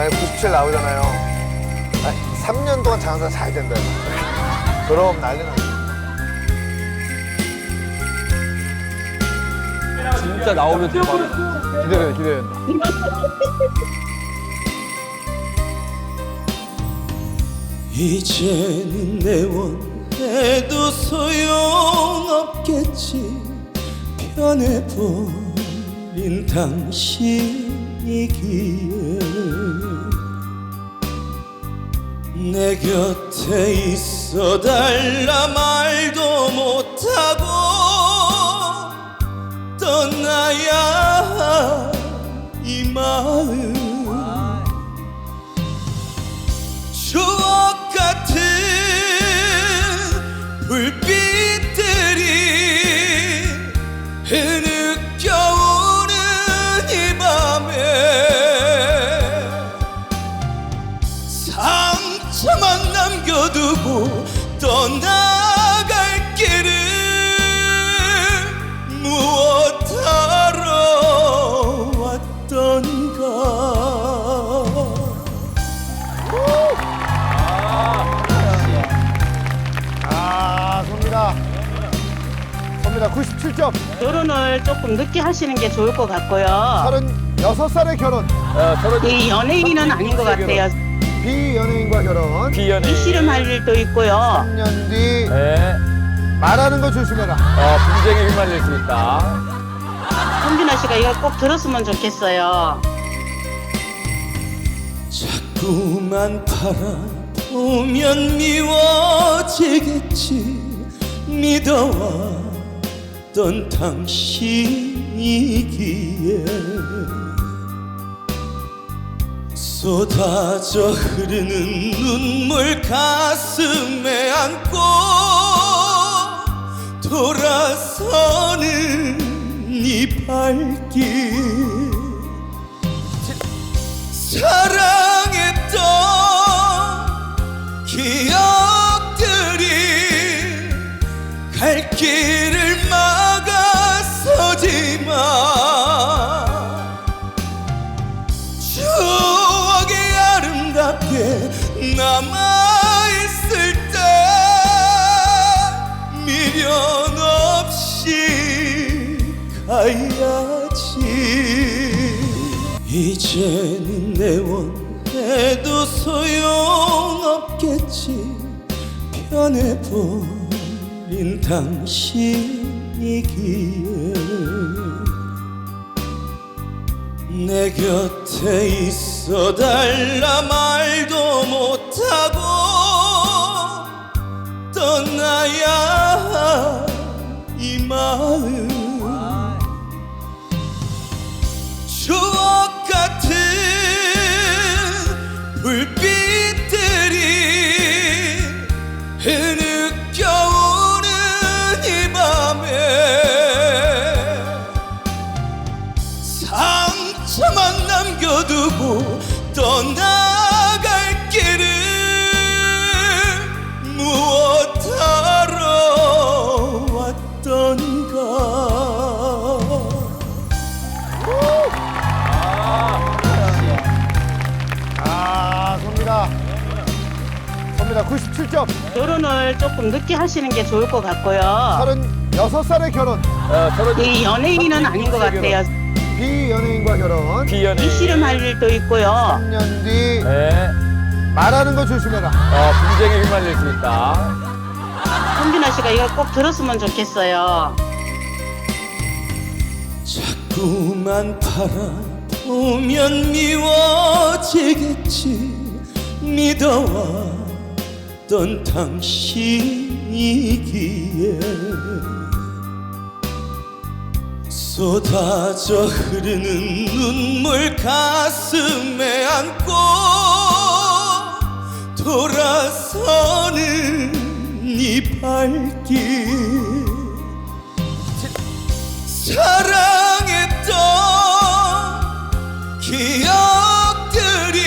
만약 97 나오잖아요. 3년 동안 장사 잘 된다. 그럼 난리 나죠. 진짜 나오면 대박이다. 기대된다. 이제는 내원해도 소용없겠지. 변해버린 당신이기에 내 곁에 있어달라 말도 못하고 떠나야 이 마음 추억 같은 불빛들이 흐느껴오는 이 밤에 상처만 남겨두고 떠나갈 길을 무엇하러 왔던가. 섭니다. 97점. 결혼을 조금 늦게 하시는 게 좋을 것 같고요. 36살의 결혼. 이 연예인은 아닌 것 같아요. 비연예인과 결혼. 비연예인. 씨름할 일도 있고요. 3년 뒤 네. 말하는 거 조심해라. 분쟁에 휘말릴 수 있다. 현빈아 씨가 이거 꼭 들었으면 좋겠어요. 자꾸만 바라보면 미워지겠지. 믿어왔던 당신이기에 쏟아져 흐르는 눈물 가슴에 안고 돌아서는 이 발길 사랑했던 기억들이 갈 길을 막아서지만 추억이 아름답게 남아있을 때 미련 없이 가야지. 이제는 내원해도 소용없겠지. 변해버린 당신이기에 내 곁에 있어달라 말도 못하고 떠나야 이 마음 추억 같은 불빛들이 흐느껴오는 이 밤에 상처만 남겨두고 떠나갈 길을 무엇하러 왔던가. 섭니다. 97점. 결혼을 조금 늦게 하시는 게 좋을 것 같고요. 36살의 결혼. 이 연예인은 아닌 것 같아요. 비연예인과 결혼. 비연예인. 씨름할 일도 있고요. 3년 뒤 네. 말하는 거 조심해라. 분쟁에 휘말릴 수 있다. 현빈아 씨가 이거 꼭 들었으면 좋겠어요. 자꾸만 바라보면 미워지겠지. 믿어왔던 당신이기에 쏟아져 흐르는 눈물 가슴에 안고 돌아서는 이 발길 사랑했던 기억들이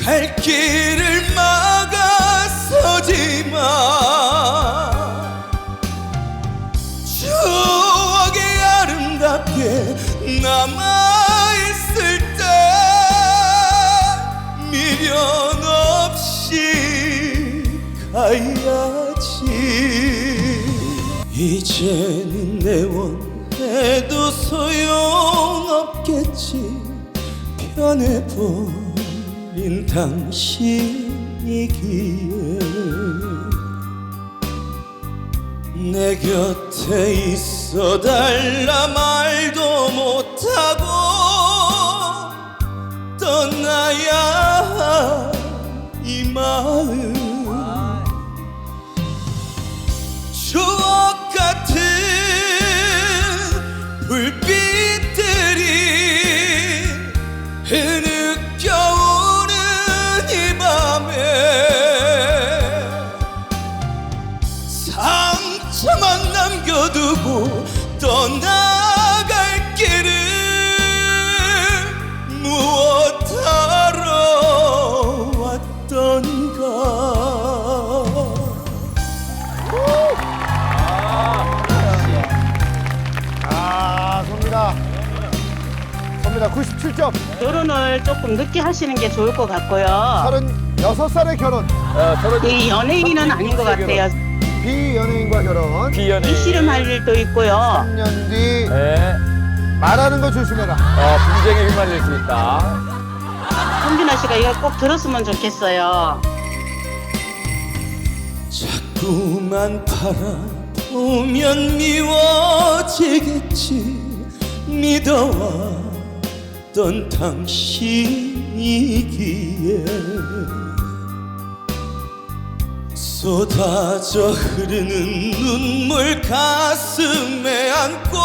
갈 길을 막아서지만 추억이 아름답게 남아있을 때 미련 없이 가야지. 이제는 내원해도 소용없겠지. 변해버린 당신이기에 내 곁에 있어달라 말도 못하고 떠나야 이 마음 추억 같은 불빛들이 흐느껴오는 이 밤에 상처만 남겨두고 떠나갈 길을 무엇하러 왔던가. 섭니다. 97점. 결혼을 조금 늦게 하시는 게 좋을 것 같고요. 36살의 결혼. 이 연예인은 아닌 것 같아요. 비연예인과 결혼. 비연예인. 이씨름할 일도 있고요. 3년 뒤 네. 말하는 거 조심해라. 분쟁에 휘말릴 수 있다. 성균아 씨가 이거 꼭 들었으면 좋겠어요. 자꾸만 바라보면 미워지겠지. 믿어왔던 당신이기에 쏟아져 흐르는 눈물 가슴에 안고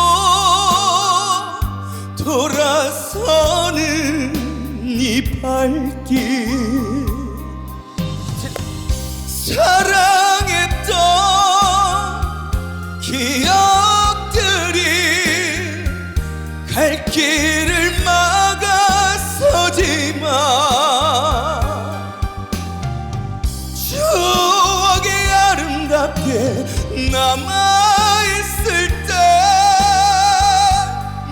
돌아서는 이 발길 사랑했던 기억들이 갈 길을 막아서지만 추억이 아름답게 남아있을 때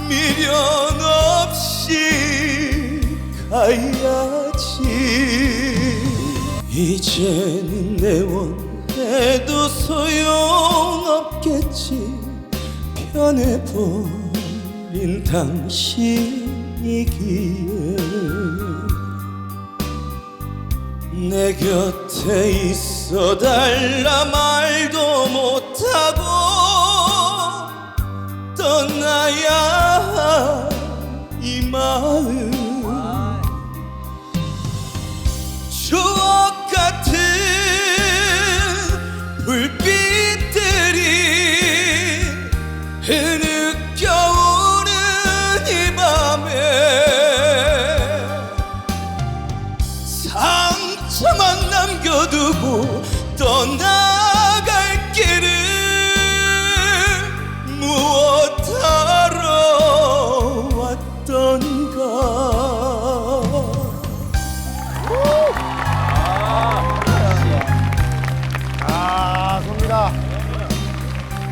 미련 없이 가야지. 이제는 내원해도 소용없겠지. 변해버린 당신이기에 내 곁에 있어달라 말도 못하고 떠나야 이 마음 추억 같은 불빛들이 흐느껴오는 이 밤에 상처만 남겨두고 떠나갈 길을 무엇하러 왔던가.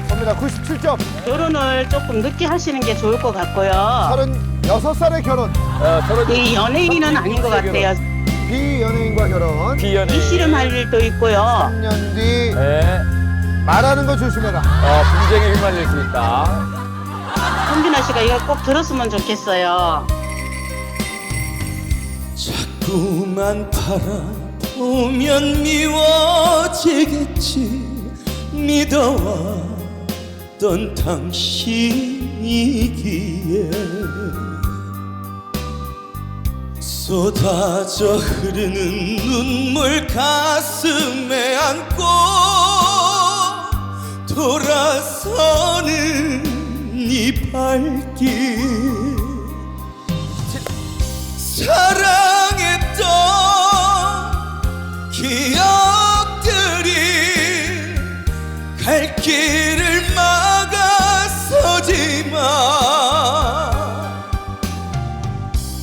섭니다. 97점. 결혼을 조금 늦게 하시는 게 좋을 것 같고요. 36살의 결혼. 이 연예인은 아닌 것 같아요. 비연예인과 결혼. 비연예인. 이씨름할 일도 있고요. 3년 뒤 네. 말하는 거 조심해라. 분쟁에 휘말릴 수 있다. 성균아 씨가 이거 꼭 들었으면 좋겠어요. 자꾸만 바라보면 미워지겠지. 믿어왔던 당신이기에 쏟아져 흐르는 눈물 가슴에 안고 돌아서는 이 발길 사랑했던 기억들이 갈 길을 막아서지만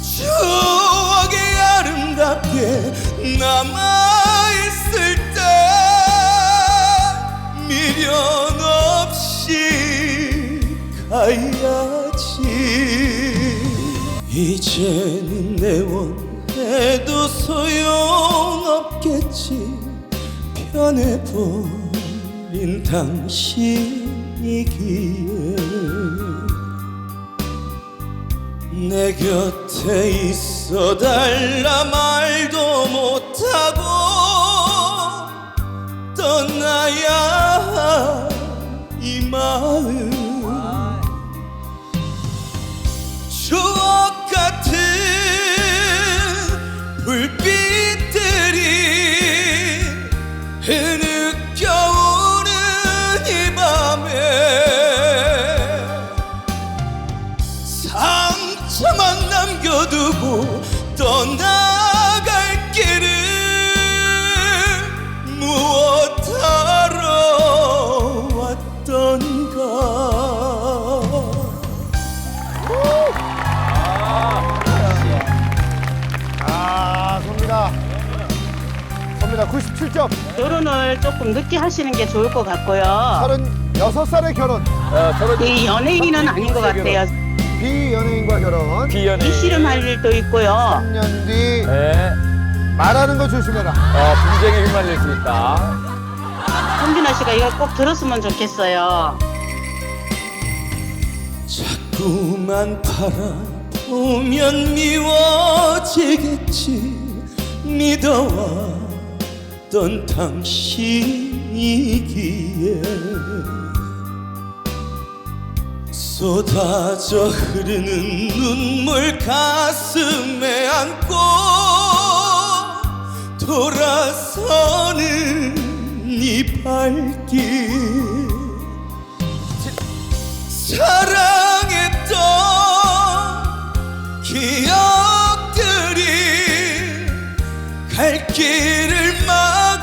추억이 아름답게 남아있을 때 미련 없이 가야지. 이제는 내원해도 소용 변해버린 당신이기에 내 곁에 있어달라 말도 못하고 떠나야 이 마음 추억 같은 불빛들이 흐느껴오는 이 밤에 상처만 남겨두고 떠나갈 길을 무엇하러 왔던가. 섭니다. 97점. 결혼을 조금 늦게 하시는 게 좋을 것 같고요. 36살의 결혼. 이 연예인은 아닌 것 같아요. 비연예인과 결혼. 비연예인. 이씨름할 일도 있고요. 3년 뒤 네. 말하는 거 조심해라. 분쟁에 휘말릴 수 있다. 성균아 씨가 이거 꼭 들었으면 좋겠어요. 자꾸만 바라보면 미워지겠지. 믿어왔던 당신이기에 쏟아져 흐르는 눈물 가슴에 안고 돌아서는 네 발길 사랑했던 기억들이 갈 길을 막아서지만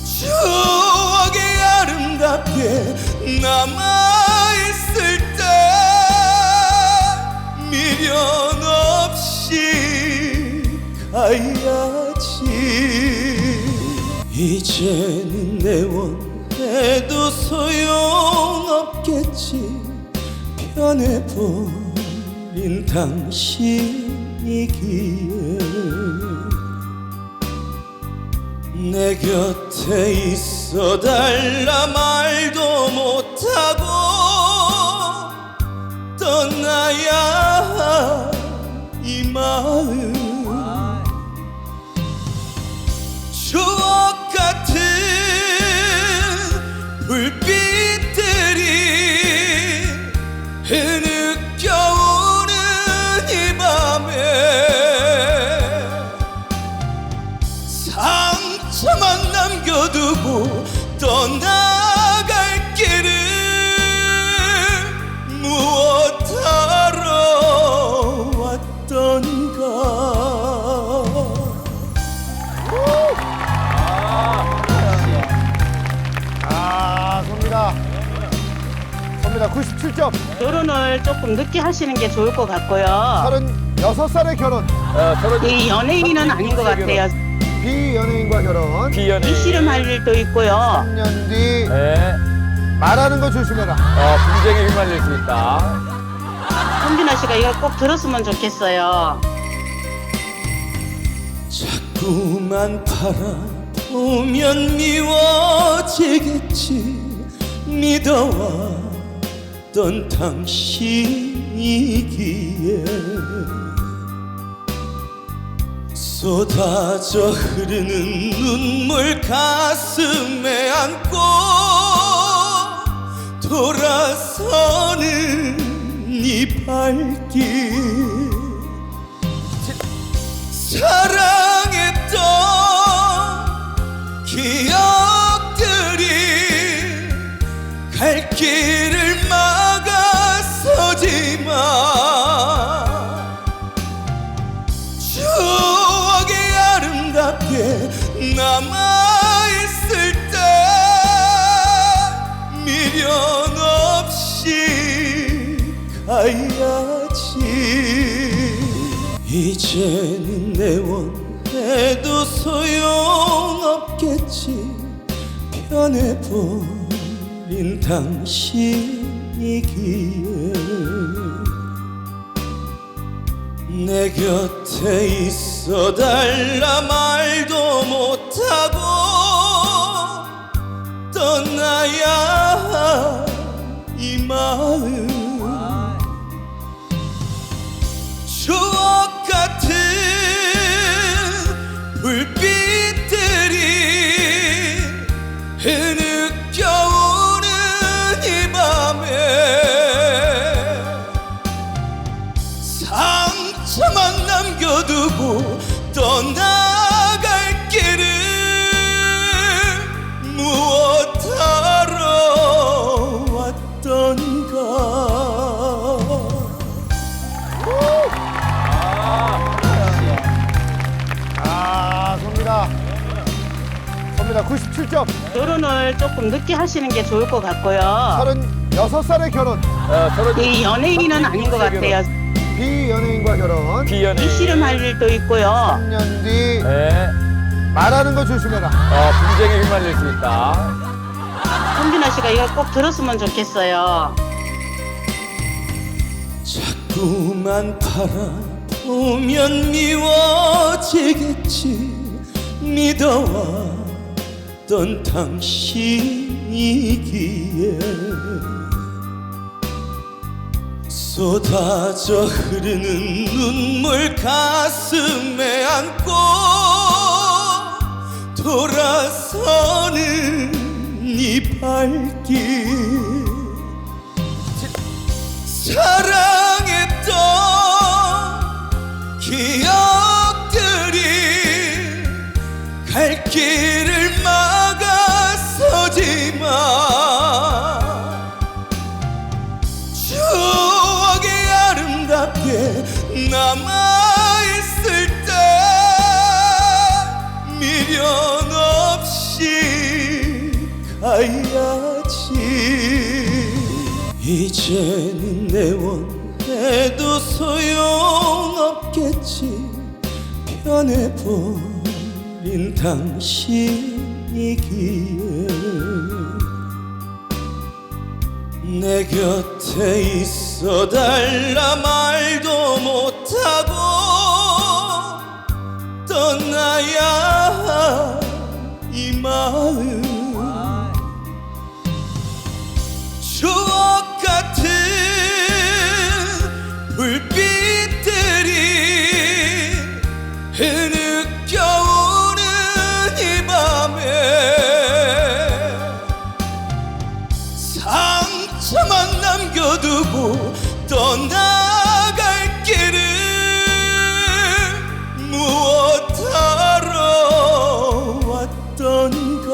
추억이 아름답게 남아있을 때 미련 없이 가야지. 이제는 내 원해도 소용없겠지. 변해버린 당신이기에 내 곁에 있어달라 말도 못하고 떠나야 이 마음 추억 같은 불빛들이 흐느껴오는 이 밤에 상처만 남겨두고 떠나갈 길을 무엇하러 왔던가. 섭니다. 97점. 결혼을 조금 늦게 하시는 게 좋을 것 같고요. 36살의 결혼. 이 연예인은 아닌 것 같아요. 비연예인과 결혼. 비연예인. 이씨름할 일도 있고요. 3년 뒤 네. 말하는 거 조심해라. 분쟁에 휘말릴 수 있다. 성균아 씨가 이거 꼭 들었으면 좋겠어요. 자꾸만 바라보면 미워지겠지. 믿어왔던 당신이기에 쏟아져 흐르는 눈물 가슴에 안고 돌아서는 네 발길 사랑했던 기억들이 갈 길을 막아서지만 추억이 아름답게 남아있을 때 미련 없이 가야지. 이제는 내 원해도 소용없겠지. 변해버린 당신이기에 내 곁에 있어 달라 말도 못하고 떠나야 이 마음 추억 같은 불빛들이 흐느껴오는 이 밤에 상처만 남겨두고 떠나갈 길을 무엇하러 왔던가. 선미라 97점. 결혼을 조금 늦게 하시는 게 좋을 것 같고요. 36살의 결혼. 이 연예인은 아닌 것 같아요. 비연예인과 결혼. 비연예인. 이씨름할 일도 있고요. 3년 뒤 네. 말하는 거 조심해라. 분쟁에 휘말릴 수 있다. 성균아 씨가 이거 꼭 들었으면 좋겠어요. 자꾸만 바라보면 미워지겠지. 믿어왔던 당신이기에 쏟아져 흐르는 눈물 가슴에 안고 돌아서는 이 발길 사랑했던 기억들이 갈 길을 막아서지만 추억이 아름답게 남아있을 때 미련 없이 가야지. 이제는 내 원해도 소용없겠지. 변해버린 당신이기에 내 곁에 있어 달라 말도 못하고 떠나야 이 마음 추억 같은 불빛들이 흐느껴오는 이 밤에 상처만 남겨두고 떠나갈 길을 무엇하러 왔던가.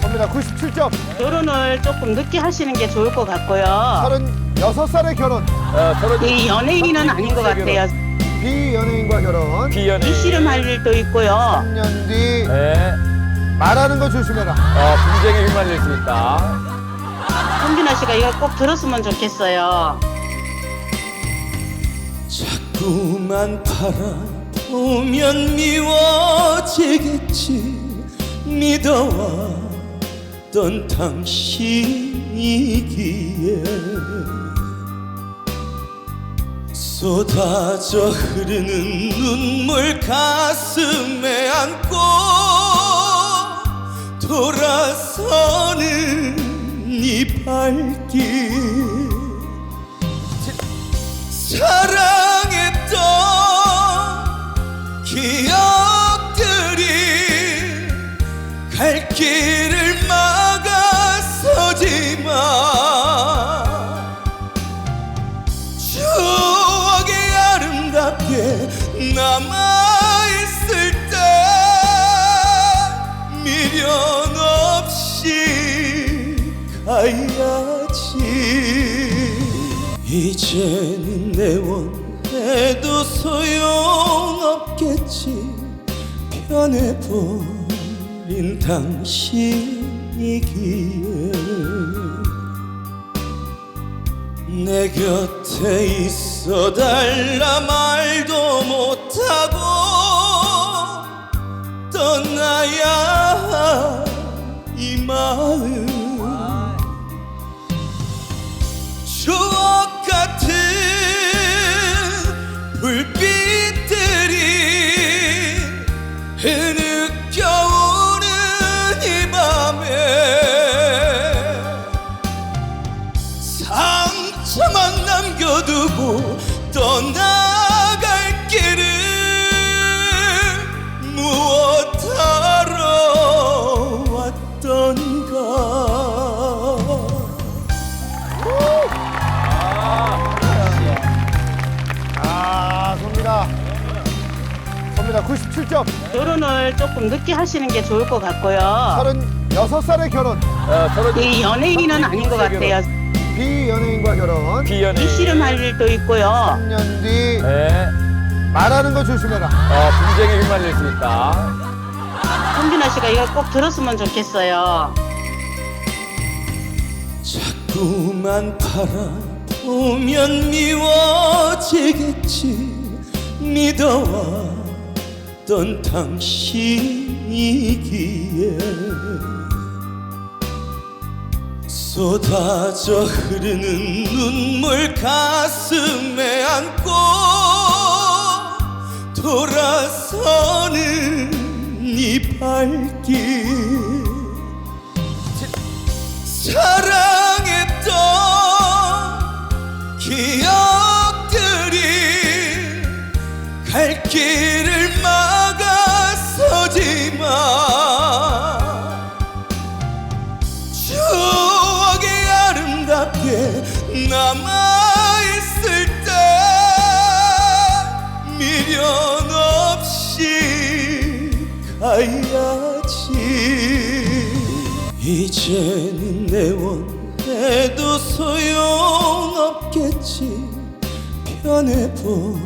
선미라 97점. 결혼을 조금 늦게 하시는 게 좋을 것 같고요. 36살의 결혼. 이 연예인은 아닌 것 같아요. 비연예인과 결혼. 비연예인. 이씨름할 일도 있고요. 3년 뒤 네. 말하는 거 조심해라. 분쟁에 휘말릴 수 있다. 성균아 씨가 이거 꼭 들었으면 좋겠어요. 자꾸만 바라보면 미워지겠지. 믿어왔던 당신이기에 쏟아져 흐르는 눈물 가슴에 안고 돌아서는 이 발길 사랑했던 기억들이 갈 길을 막아서지만 추억이 아름답게 남아있을 때 미련 없이 가야지. 이제는 내 원해도 소용없겠지. 변해버린 당신이기에 내 곁에 있어 달라 말도 못하고 떠나야 마음 추억 같은 불빛들이 흐느껴오는 이 밤에 상처만 남겨두고 떠나갈 길을 무엇하러 왔던가. 섭니다. 97점. 결혼을 조금 늦게 하시는 게 좋을 것 같고요. 36살의 결혼. 이 연예인은 아닌 것 같아요. 비연예인과 결혼. 비연예인. 이씨름할 일도 있고요. 3년 뒤 네. 말하는 거 조심해라. 분쟁에 휘말릴 수 있다. 성균아 씨가 이거 꼭 들었으면 좋겠어요. 자꾸만 바라보면 미워지겠지. 믿어왔던 당신이기에 쏟아져 흐르는 눈물 가슴에 안고 돌아서는 이 발길 사랑했던 기억들이 갈 길을 막아서지만 추억이 아름답게 남아있을 때 미련 없이 가야지. 이제는 내원해도 소용없겠지. 변해버린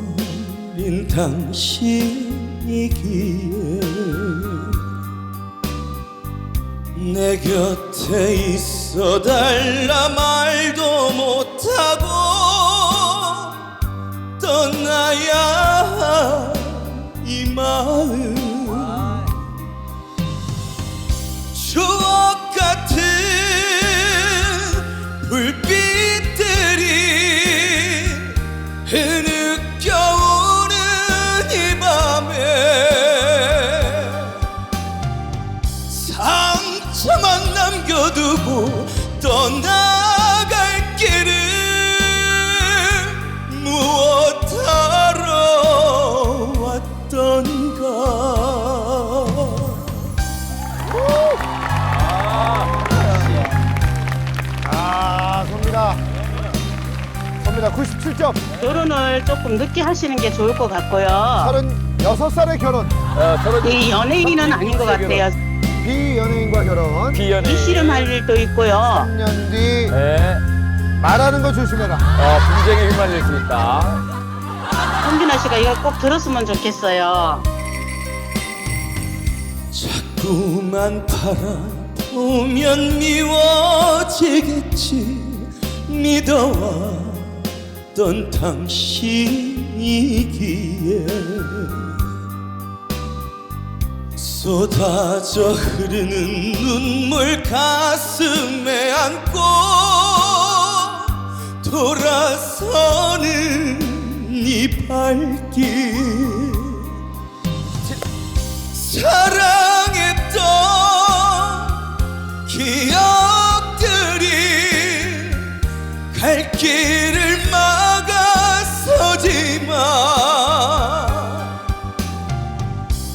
당신이기에 내 곁에 있어달라 말도 못하고 떠나야 이 마음 추억 같은 불빛들이 흐느껴오는 이 밤에 상처만 남겨두고 떠나갈 길을 무엇하러 왔던가. 섭니다. 97점. 결혼을 조금 늦게 하시는 게 좋을 것 같고요. 36살의 결혼. 이 연예인은 아닌 것 같아요. 비연예인과 결혼. 비연예인. 이씨름할 일도 있고요. 3년 뒤 네. 말하는 거 조심해라. 분쟁에 휘말릴 수 있다. 성균아 씨가 이거 꼭 들었으면 좋겠어요. 자꾸만 바라보면 미워지겠지. 믿어왔던 당신이기에 쏟아져 흐르는 눈물 가슴에 안고 돌아서는 이 발길 사랑했던 기억들이 갈 길을 막아서지만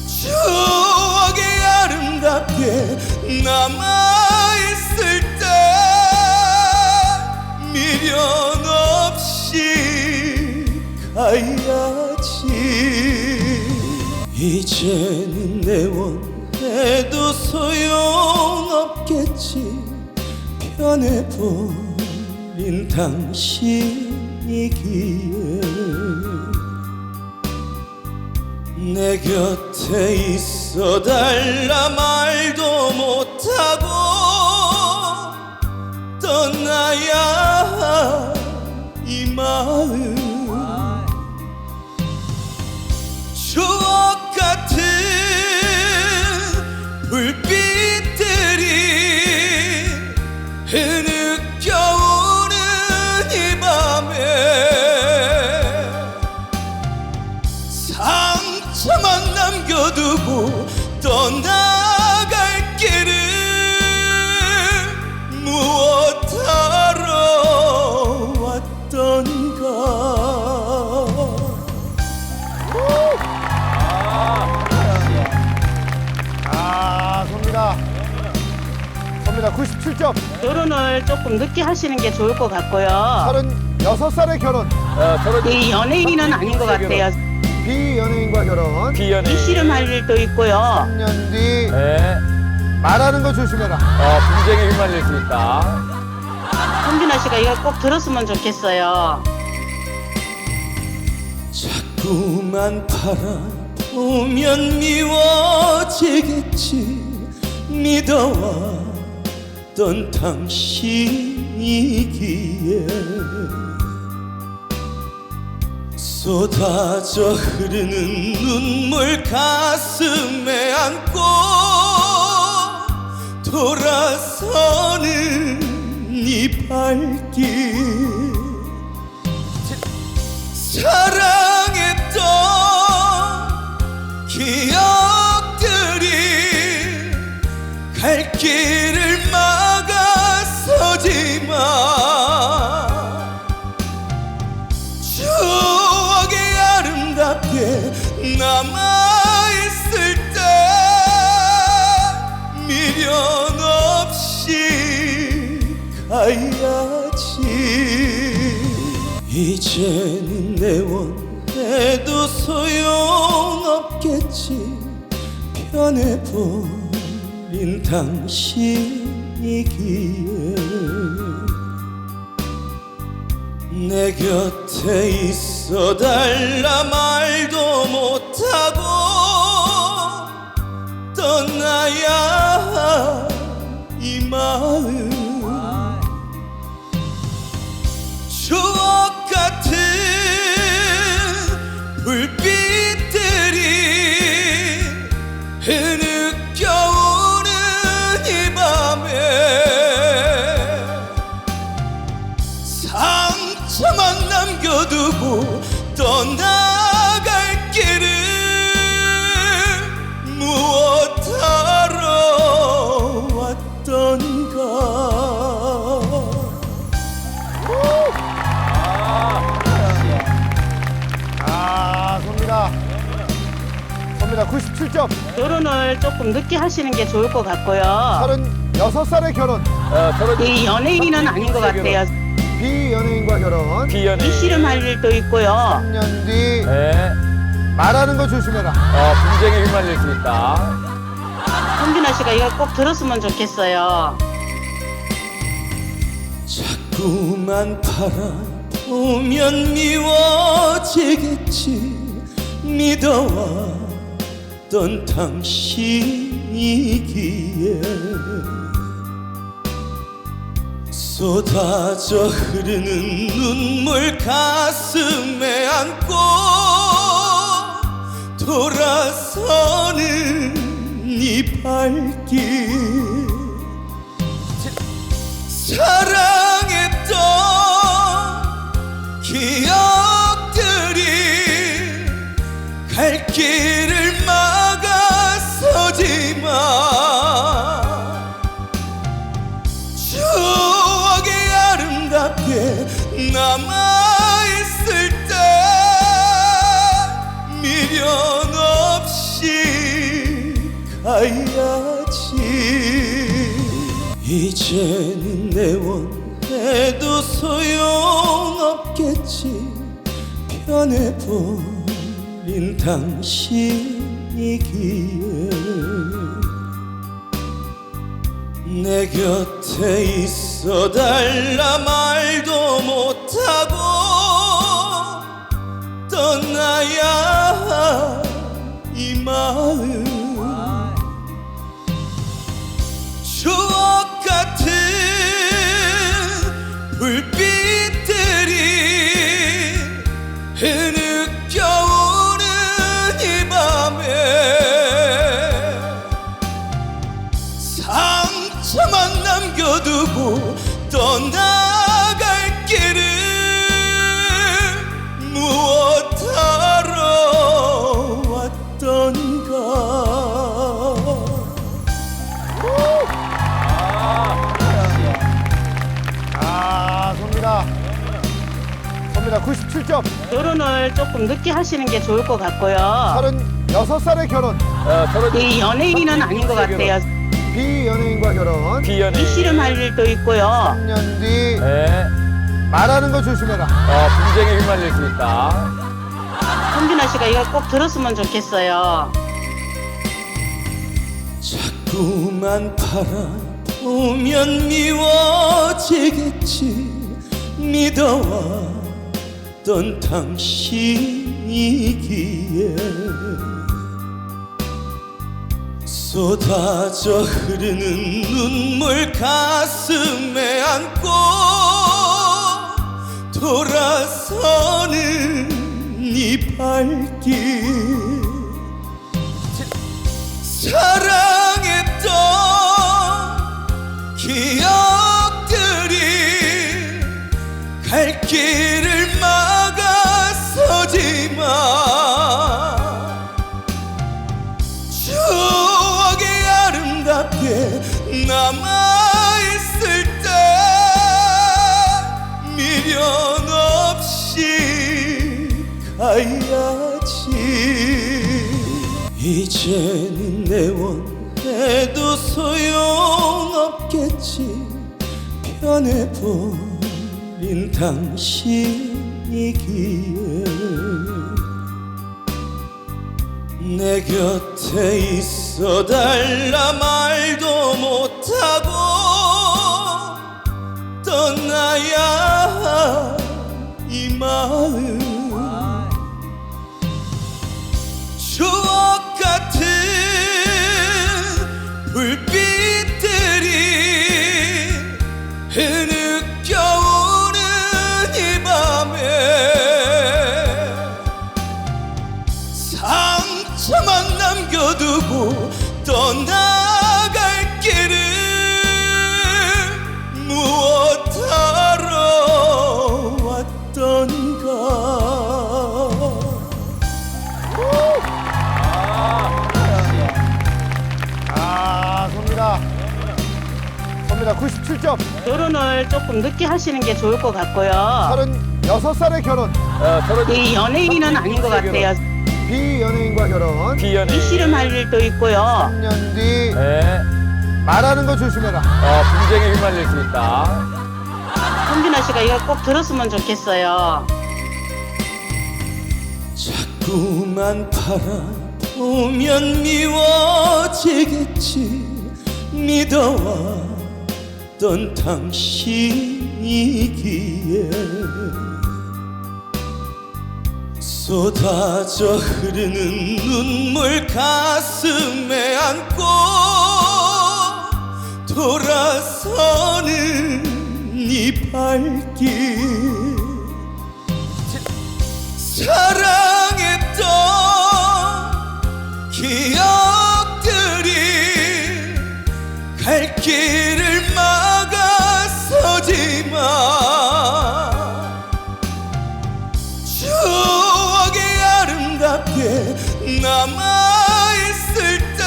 추억이 아름답게 남아있을 때 미련 없이 가야지. 이제는 내원해도 소용없겠지. 변해버린 당신이기에 내 곁에 있어달라 말도 못하고 떠나야 이 마음 추억 같은 불빛들이 상처만 남겨두고 떠나갈 길을 무엇하러 왔던가. 섭니다. 섭니다. 97점. 결혼을 조금 늦게 하시는 게 좋을 것 같고요. 36살의 결혼. 이 연예인은 아닌 것 같아요. 비연예인과 결혼. 비연예인. 씨름할 일도 있고요. 3년 뒤 네. 말하는 거 조심해라. 분쟁에 휘말릴 수 있다. 성균아 씨가 이거 꼭 들었으면 좋겠어요. 자꾸만 바라보면 미워지겠지. 믿어왔던 당신이기에 쏟아져 흐르는 눈물 가슴에 안고 돌아서는 네 발길. 사랑했던 기억들이 갈 길을 막아서지만 추억이 아름답게 남아있을 때 미련 없이 가야지. 이제는 내 원해도 소용없겠지. 변해버린 당신이기에 내 곁에 있어달라 말도 못하고 떠나야 이 마음. 추억 같은 불빛들이 흐느껴오는 이 밤에 상처만 남겨두고 떠나갈 길을 무엇하러 왔던가. 섭니다. 97점. 결혼을 조금 늦게 하시는 게 좋을 것 같고요. 36살의 결혼. 이 연예인은 아닌 것 같아요. 비연예인과 결혼. 비연예인. 씨름할 일도 있고요. 3년 뒤 네. 말하는 거 조심해라. 분쟁에 휘말릴 수 있다. 성균아 씨가 이거 꼭 들었으면 좋겠어요. 자꾸만 바라보면 미워지겠지. 믿어왔던 당신이기에 쏟아져 흐르는 눈물 가슴에 안고 돌아서는 네 발길. 사랑했던 기억들이 갈 길을 막아서지만 추억이 아름답게 남아있을 때 미련 없이 가야지. 이제는 내 원해도 소용없겠지. 변해버린 당신이기에 내 곁에 있어달라 말도 못하고 떠나야 이 마음. 추억 같은 불빛들이 흐느껴오는 이 밤에 상처만 남겨두고 떠나갈 길을 무엇하러 왔던가. 결혼을 조금 늦게 하시는 게 좋을 것 같고요. 36살의 결혼. 이 연예인은 아닌 것 같아요. 비연예인과 결혼. 비연예인. 이씨름할 일도 있고요. 3년 뒤 네. 말하는 거 조심해라. 분쟁에 휘말릴 수 있다. 현빈아 씨가 이거 꼭 들었으면 좋겠어요. 자꾸만 바라보면 미워지겠지. 믿어왔던 당신이기에 쏟아져 흐르는 눈물 가슴에 안고 돌아서는 네 발길 사랑했던 기억들이 갈 길을 막아서지만 추억이 아름답게 남아있을 때 미련 없이 가야지. 이제는 내원해도 소용없겠지. 변해버린 당신이기에 내 곁에 있어달라 말도 못하고 떠나야 이 마음 추억 같은 불빛들이 흐느껴오는 이 밤에 상처만 남겨두고 떠나갈 길을 무엇하러 왔던가. 섭니다. 97점. 결혼을 조금 늦게 하시는 게 좋을 것 같고요. 36살의 결혼. 이 연예인은 아닌 것 같아요. 비연예인과 결혼. 비연예인. 이씨름할 일도 있고요. 3년 뒤 네. 말하는 거 조심해라. 분쟁에 휘말릴 수 있다. 현빈아 씨가 이거 꼭 들었으면 좋겠어요. 자꾸만 바라보면 미워지겠지. 믿어왔던 당신이기에 쏟아져 흐르는 눈물 가슴에 안고 돌아서는 네 발길 사랑했던 기억들이 갈 길을 막아서지만 추억이 아름답게 남아있을 때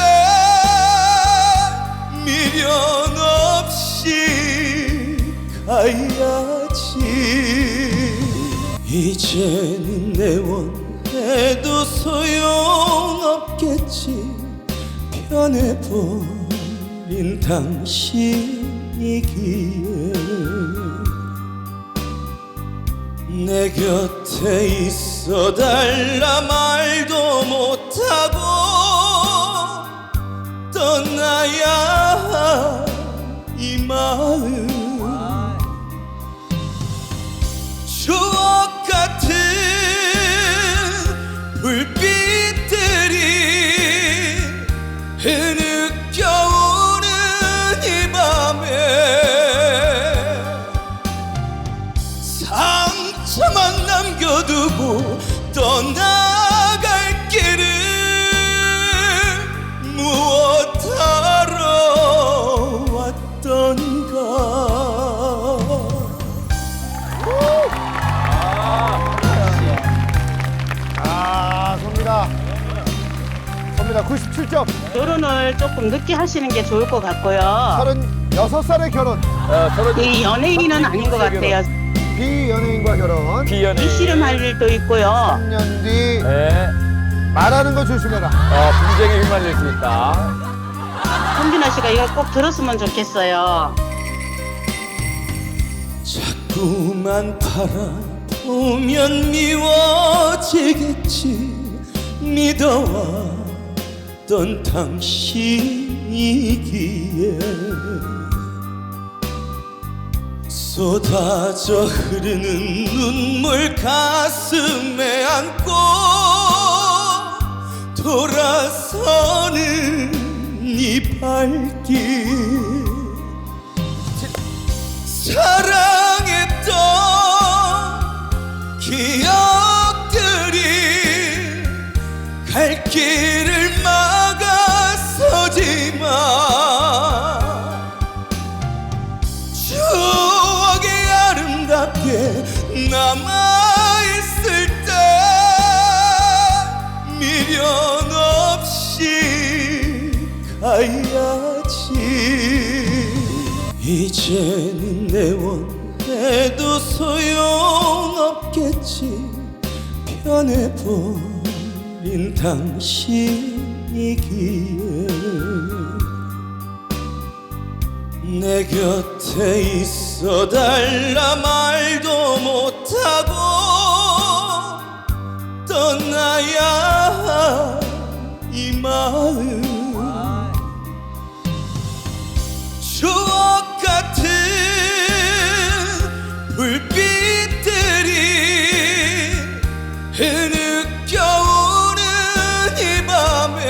미련 없이 가야지. 이제는 내원해도 소용없겠지. 변해버린 당신이기에 내 곁에 있어달라 말도 못하고 떠나야 이 마음 추억 같은 불빛들이 흐느껴오는 이 밤에 상처만 남겨두고 떠나갈 길을 무엇하러 왔던가. 섭니다. 97점. 결혼을 조금 늦게 하시는 게 좋을 것 같고요. 36살의 결혼. 이 연예인은 아닌 것 같아요. 비연예인과 결혼. 비연예인. 이씨름할 일도 있고요. 3년 뒤 네. 말하는 거 조심해라. 분쟁에 휘말릴 수 있다. 현빈아 씨가 이거 꼭 들었으면 좋겠어요. 자꾸만 바라보면 미워지겠지. 믿어왔던 당신이기에 쏟아져 흐르는 눈물 가슴에 안고 돌아서는 이 발길 사랑했던 기억들이 갈 길을 막아서지만 추억이 아름답게 남아있을 때 미련 없이 가야지. 이제는 내 원해도 소용없겠지. 변해버린 당신이기에 내 곁에 있어달라 말도 못하고 떠나야 이 마음 추억 같은 불빛들이 흐느껴오는 이 밤에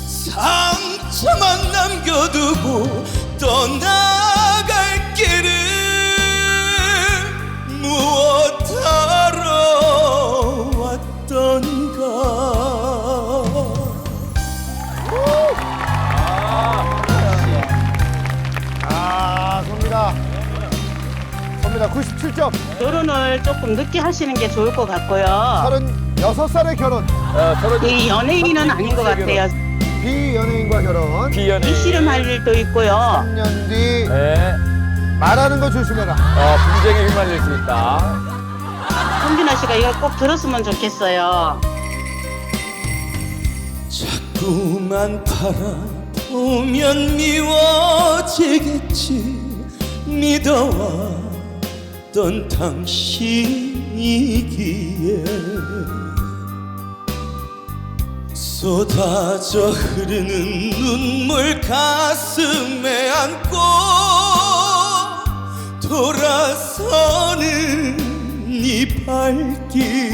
상처만 남겨두고 떠나갈 길을 무엇하러 왔던가. 섭니다. 97점. 결혼을 조금 늦게 하시는 게 좋을 것 같고요. 36살의 결혼. 이 연예인은 아닌 것 같아요. 비연예인과 결혼. 비연예인. 이씨름할 일도 있고요. 3년 뒤 네. 말하는 거 조심해라. 분쟁에 휘말릴 수 있다. 현빈아 씨가 이거 꼭 들었으면 좋겠어요. 자꾸만 바라보면 미워지겠지. 믿어왔던 당신이기에 쏟아져 흐르는 눈물 가슴에 안고 돌아서는 이 발길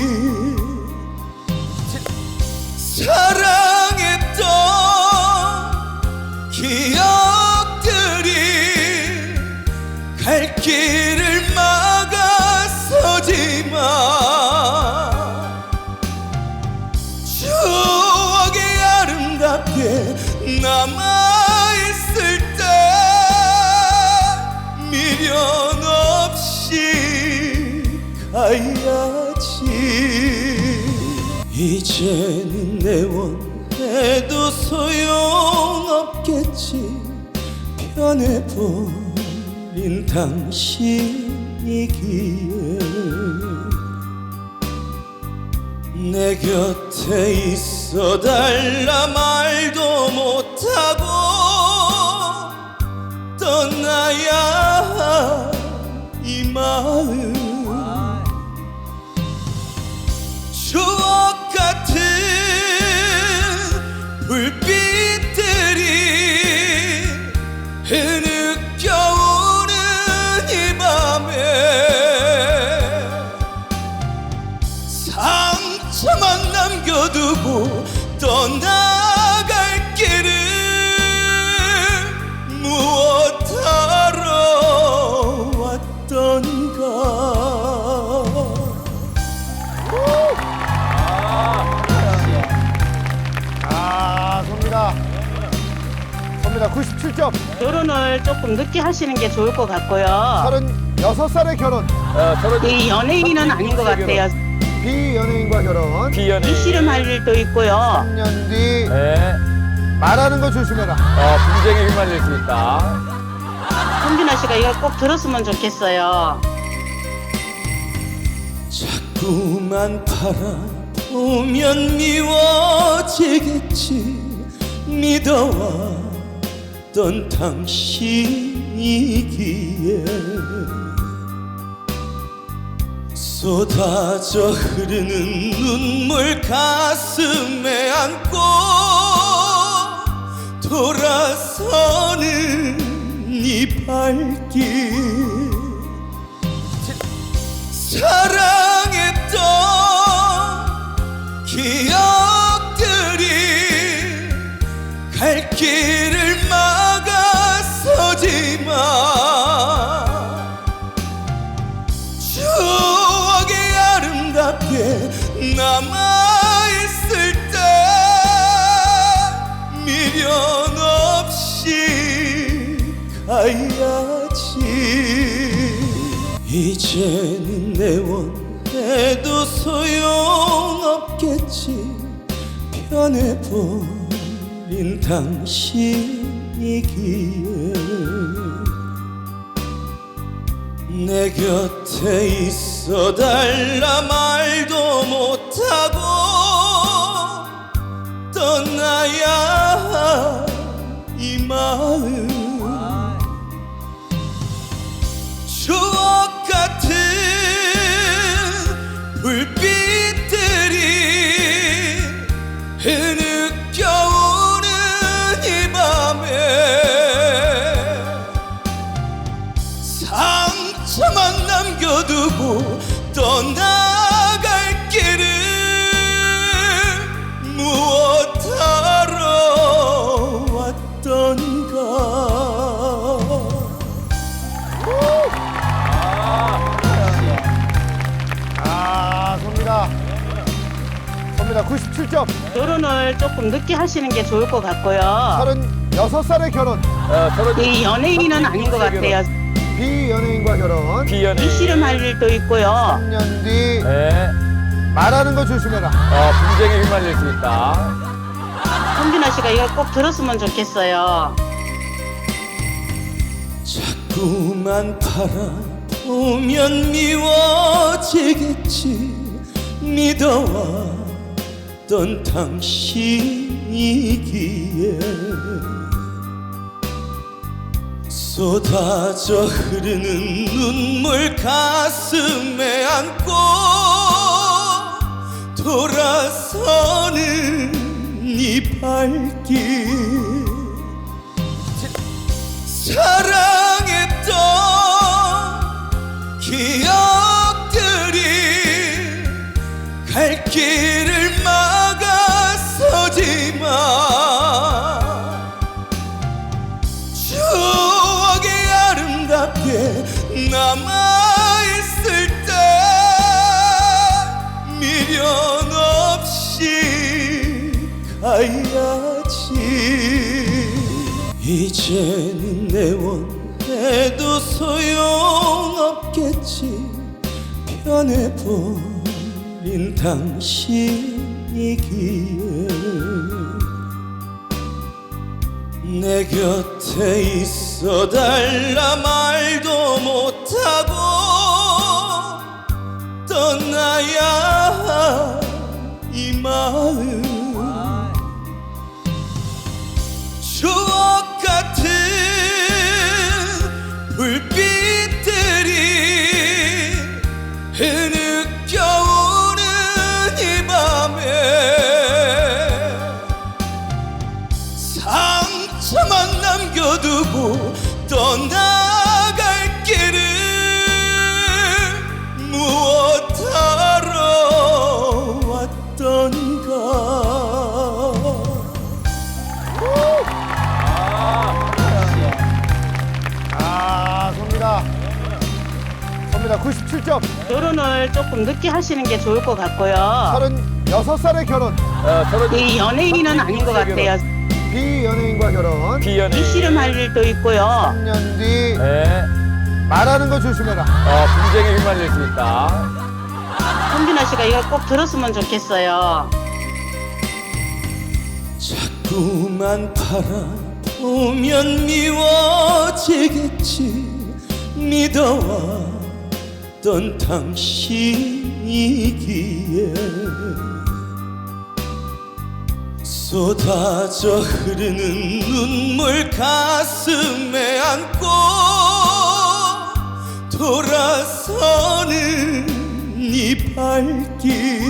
사랑했던 기억들이 갈 길을 막아서지만 추억이 아름답게 남아있을 때 미련 없이 가야지. 이제는 내 원해도 소용없겠지. 변해버린 당신이기에 내 곁에 있어달라 말도 못하고 떠나야 이 마음 추억 같은 불빛들이 흐느껴오는 이 밤에 상처만 남겨두고 떠나갈 길을 무엇하러 왔던가. 섭니다. 97점. 결혼을 조금 늦게 하시는 게 좋을 것 같고요. 36살의 결혼. 이 연예인은 아닌 것 같아요. 비연예인과 결혼. 비연예인. 이씨름할 일도 있고요. 3년 뒤 네. 말하는 거 조심해라. 분쟁에 휘말릴 수 있다. 성균아 씨가 이거 꼭 들었으면 좋겠어요. 자꾸만 바라보면 미워지겠지. 믿어왔던 당신이기에 쏟아져 흐르는 눈물 가슴에 안고 돌아서는 이 발길 사랑했던 기억들이 갈 길을 막아서지만 추억이 아름답게 남아있을 때 미련 없이 가야지. 이제는 내 원해도 소용없겠지. 변해버린 당신이기에 내 곁에 있어달라 말도 못하고 떠나야 이 마음 추억 같은 불빛들이 흐느껴오는 이 밤에 상처만 남겨두고 떠나갈 길을 무엇하러 왔던가. 선미라 97점. 결혼을 조금 늦게 하시는 게 좋을 것 같고요. 36살의 결혼. 이 연예인은 아닌 것 같아요. 비연예인과 결혼. 비연예인. 이씨름할 일도 있고요. 3년 뒤 네. 말하는 거 조심해라. 분쟁에 휘말릴 수 있다. 성균아 씨가 이거 꼭 들었으면 좋겠어요. 자꾸만 바라보면 미워지겠지. 믿어왔던 당신이기에 쏟아져 흐르는 눈물 가슴에 안고 돌아서는 이 발길 사랑했던 기억들이 갈 길을 막아서지만 추억이 아름답게 남아있을 때 미련 없이 가야지. 이제는 내 원해도 소용없겠지. 변해버린 당신이기에 내 곁에 있어달라 말도 못하고 떠나야 이 마음 추억 같은 불빛들이 흐느껴오는 이 밤에 상처만 남겨두고 떠나갈 길을 무엇하러 왔던가. 선미라 97점. 결혼을 조금 늦게 하시는 게 좋을 것 같고요. 36살의 결혼. 이 연예인은 아닌 것 같아요. 비연예인과 결혼. 비연예인. 이씨름할 일도 있고요. 3년 뒤 네. 말하는 거 조심해라. 분쟁에 휘말릴 수 있다. 성균아 씨가 이거 꼭 들었으면 좋겠어요. 자꾸만 바라보면 보면 미워지겠지 믿어왔던 당신이기에 쏟아져 흐르는 눈물 가슴에 안고 돌아서는 네 발길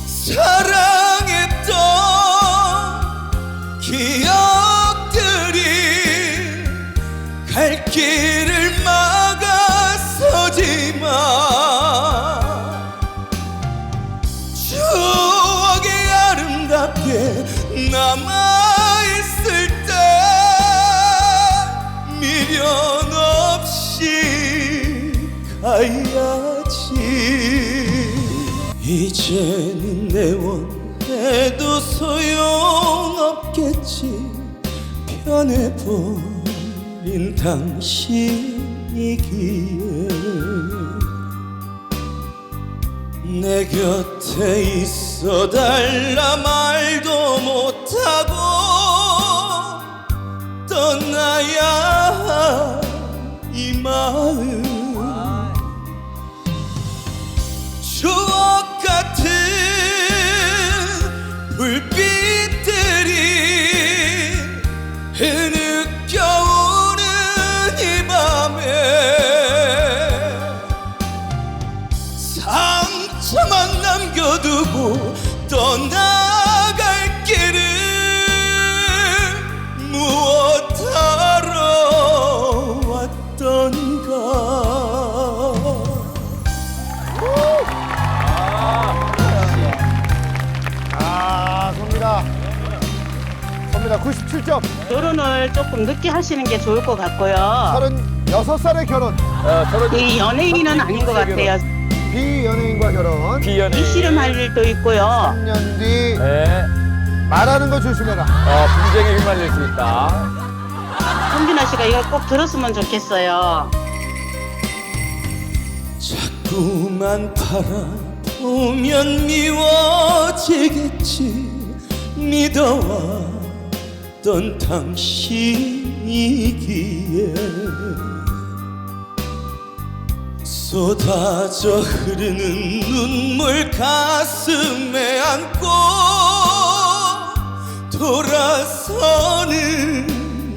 사랑했던 기억들이 갈 길을 막아서지만 추억이 아름답게 남아있을 때 미련 없이 가야지 이제는 내 원해도 소용없겠지 변해버린 당신이기에 내 곁에 있어달라 말도 못하고 떠나야 이 마음 추억 같은 불빛들이 흐느껴오는 이 밤에 상처만 남겨두고 떠나갈 길을 무엇하러 왔던가 섭니다. 97점. 결혼을 조금 늦게 하시는 게 좋을 것 같고요. 36살의 결혼. 이 연예인은 아닌 것 같아요. 비연예인과 결혼. 비연예인. 이씨름할 일도 있고요. 3년 뒤 네. 말하는 거 조심해라. 분쟁에 휘말릴 수 있다. 성균아 씨가 이거 꼭 들었으면 좋겠어요. 자꾸만 바라보면 미워지겠지 믿어왔던 당신이기에 쏟아져 흐르는 눈물 가슴에 안고 돌아서는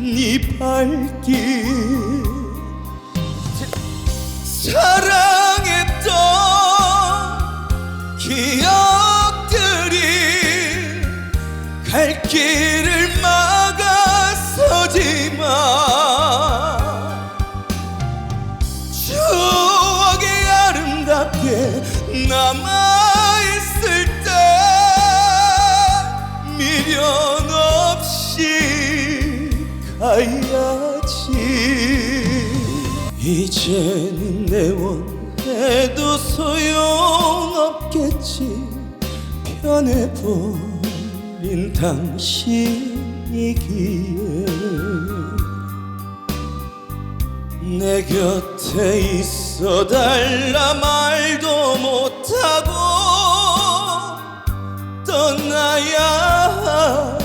네 발길 사랑했던 기억들이 갈 길을 막아서지만 추억이 아름답게 남아있을 때 미련 없이 가야지 이제는 내 원해도 소용없겠지 변해버린 당신이기에 내 곁에 있어달라 말도 못하고 떠나야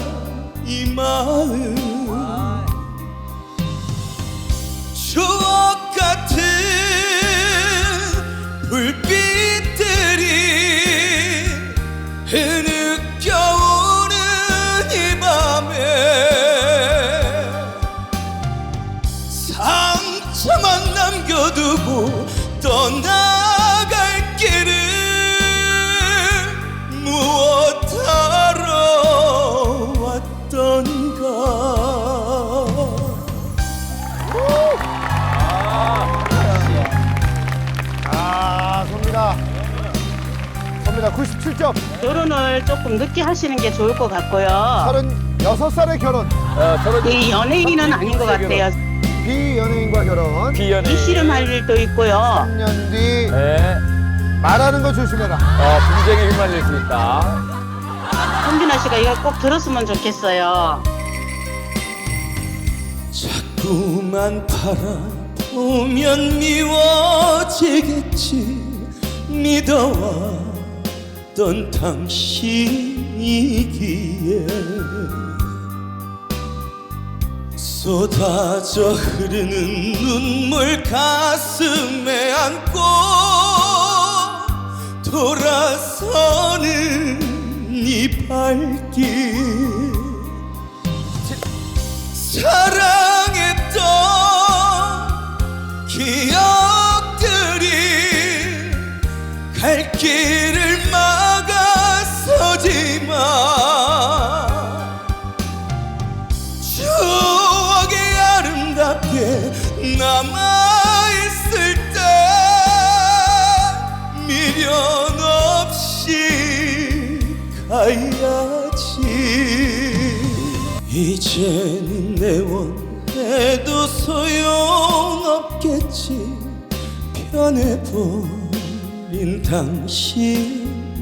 이 마음 추억 같은 불빛들이 흐느껴오는 이 밤에 상처만 남겨두고 떠나갈 길을 무엇하러 왔던가 섭니다. 97점. 결혼을 조금 늦게 하시는 게 좋을 것 같고요. 36살의 결혼. 이 연예인은 아닌 것 같아요. 비연예인과 결혼. 비연예인. 이씨름할 일도 있고요. 3년 뒤 네. 말하는 거 조심해라. 분쟁에 휘말릴 수 있다. 성균아 씨가 이거 꼭 들었으면 좋겠어요. 자꾸만 바라보면 미워지겠지 믿어왔던 당신이기에 쏟아져 흐르는 눈물 가슴에 안고 돌아서는 네 발길 사랑했던 기억들이 갈 길을 막아서지만 추억이 아름답게 남아있을 때 미련 없이 가야지. 이제는 내 원해도 소용없겠지. 변해버린 당신이기에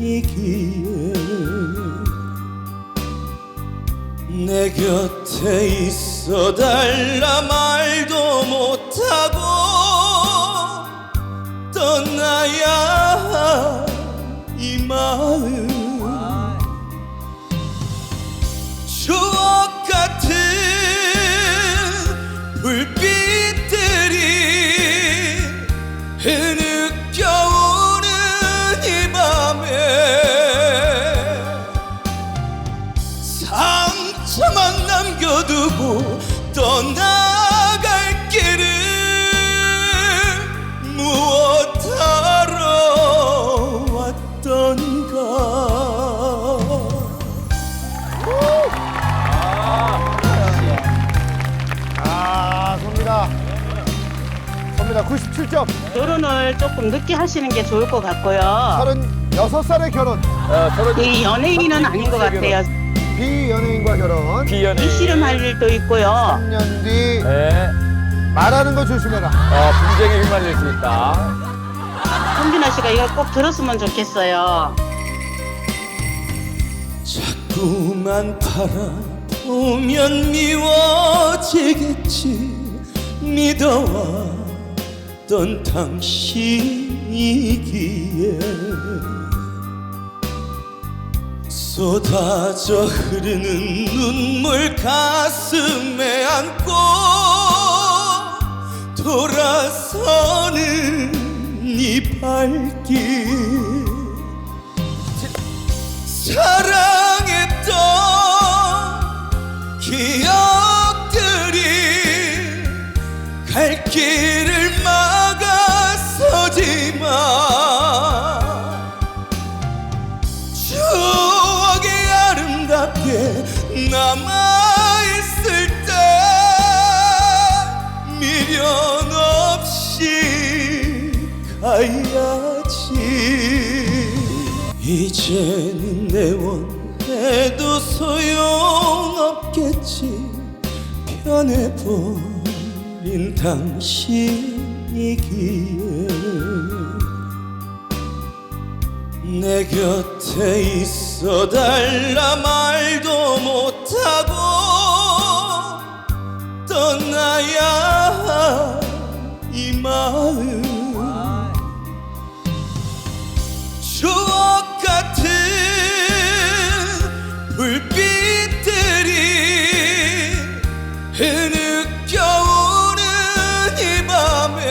내 곁에 있어달라 말도 못하고 떠나야 이 마음 추억 같은 불빛들이 흐느껴오는 이 밤에 상처만 남겨두고 떠나갈 길을 무엇하러 왔던가. 섭니다. 97점. 결혼을 조금 늦게 하시는 게 좋을 것 같고요. 36살의 결혼. 이 연예인은 아닌 것 같아요. 비연예인과 결혼. 비연예인. 이씨름할 일도 있고요. 3년 뒤 네. 말하는 거 조심해라. 분쟁에 휘말릴 수 있다. 성진아 씨가 이거 꼭 들었으면 좋겠어요. 자꾸만 바라보면 미워지겠지. 믿어왔던 당신이기에 쏟아져 흐르는 눈물 가슴에 안고 돌아서는 네 발길 사랑했던 기억들이 갈 길을 막아서지만 추억이 아름답게 남아있을 때 미련 없이 가야지. 이제는 내 원해도 소용없겠지. 변해버린 당신이기에 내 곁에 있어달라 말도 못하고 떠나야 이 마음 추억 같은 불빛들이 흐느껴오는 이 밤에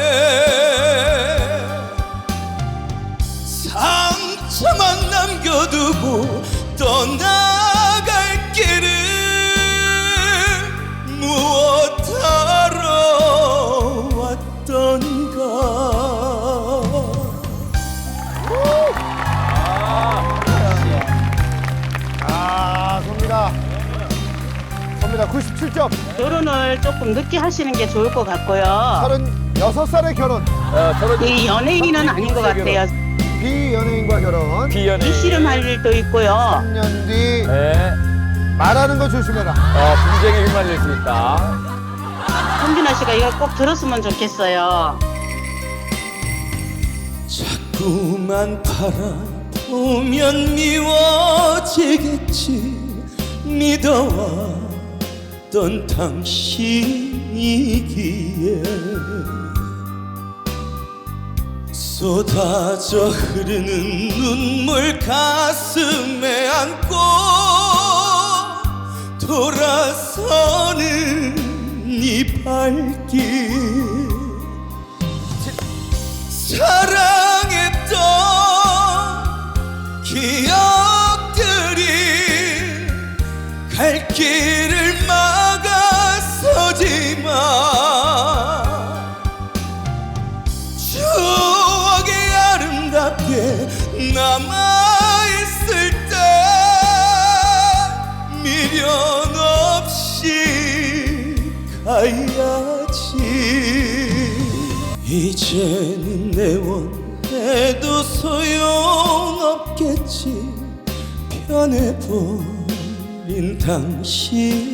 상처만 남겨두고 떠나갈 길을 무엇하러 왔던가. 섭니다. 97점. 결혼을 조금 늦게 하시는 게 좋을 것 같고요. 36살의 결혼. 이 연예인은 아닌 것 같아요. 비연예인과 결혼. 비연예인. 이씨름할 일도 있고요. 3년 뒤 네. 말하는 거 조심해라. 분쟁에 휘말릴 수 있다. 성진아 씨가 이거 꼭 들었으면 좋겠어요. 자꾸만 바라보면 미워지겠지. 믿어왔던 당신이기에 쏟아져 흐르는 눈물 가슴에 안고 돌아서는 네 발길 사랑했던 기억들이 갈 길을 막아서지만 추억이 아름답게 남아있을 때 미련 없이 가야지. 이제는 내 원해도 소용없겠지. 변해버린 당신이기에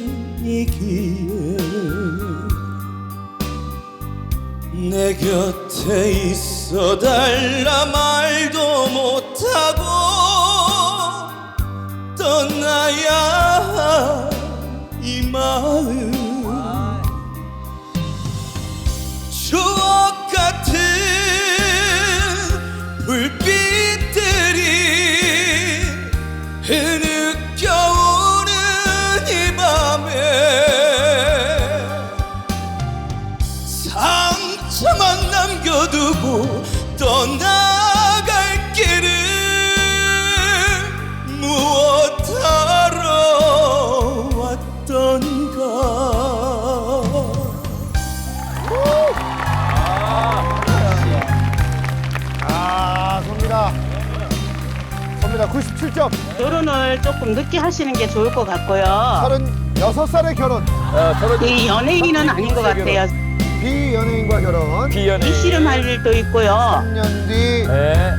내 곁에 있어달라 말도 못하고 떠나야 이 마음 추억 같은 불빛들이 흐느껴오는 이 밤에 상처만 남겨두고 떠나갈 길을 무엇하러 왔던가. 섭니다. 97점. 결혼을 조금 늦게 하시는 게 좋을 것 같고요. 36살의 결혼. 이 연예인은 아닌 것 같아요. 비연예인과 결혼. 비연예인. 이씨름할 일도 있고요. 3년 뒤 네.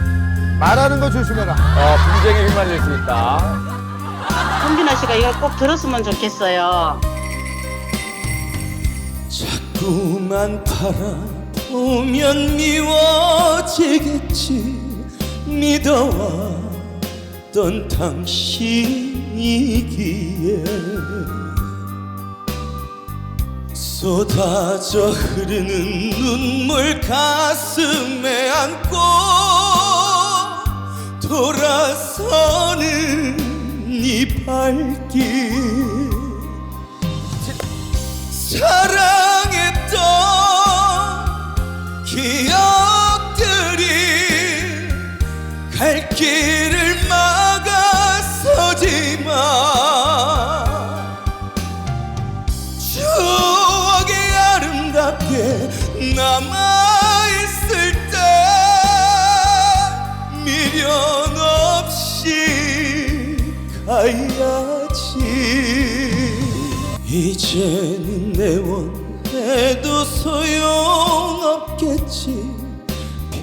말하는 거 조심해라. 분쟁에 휘말릴 수 있다. 성균아 씨가 이거 꼭 들었으면 좋겠어요. 자꾸만 바라보면 미워지겠지. 믿어왔던 당신이기에 쏟아져 흐르는 눈물 가슴에 안고 돌아서는 네 발길 사랑했던 기억들이 갈 길을 막아서지만 추억이 아름답게 남아있을 때 미련 없이 가야지. 이제는 내 원해도 소용없겠지.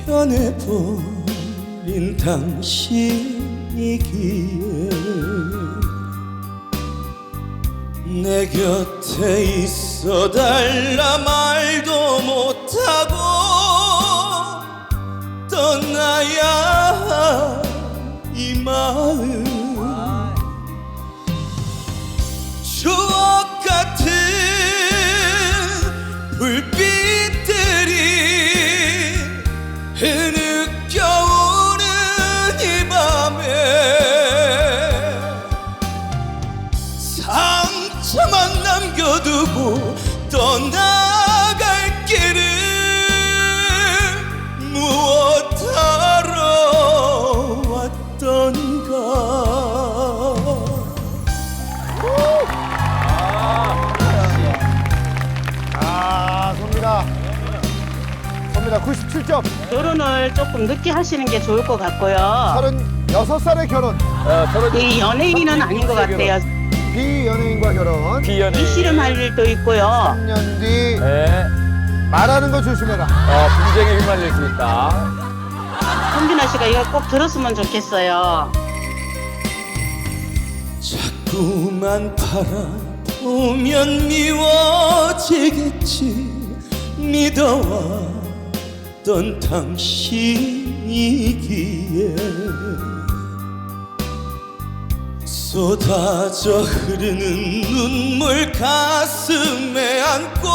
변해버린 당신이기에 내 곁에 있어달라 말도 못하고 떠나야 이 마음 추억 같은 불빛들이 흐느껴오는 이 밤에 상처만 남겨두고 떠나갈 길을 무엇하러 왔던가. 섭니다. 97점. 결혼을 조금 늦게 하시는 게 좋을 것 같고요. 36살의 결혼. 이 연예인은 아닌 것 같아요. 비연예인과 결혼. 비연예인. 이씨름할 일도 있고요. 3년 뒤 네. 말하는 거 조심해라. 분쟁에 휘말릴 수 있다. 성균아 씨가 이거 꼭 들었으면 좋겠어요. 자꾸만 바라보면 미워지겠지. 믿어왔던 당신이기에 쏟아져 흐르는 눈물 가슴에 안고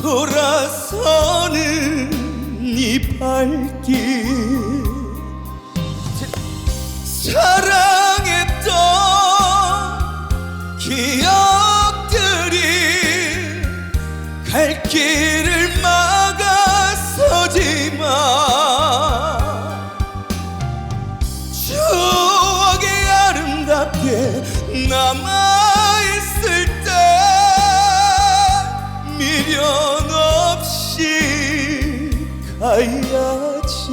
돌아서는 네 발길 사랑했던 기억들이 미련 없이 가야지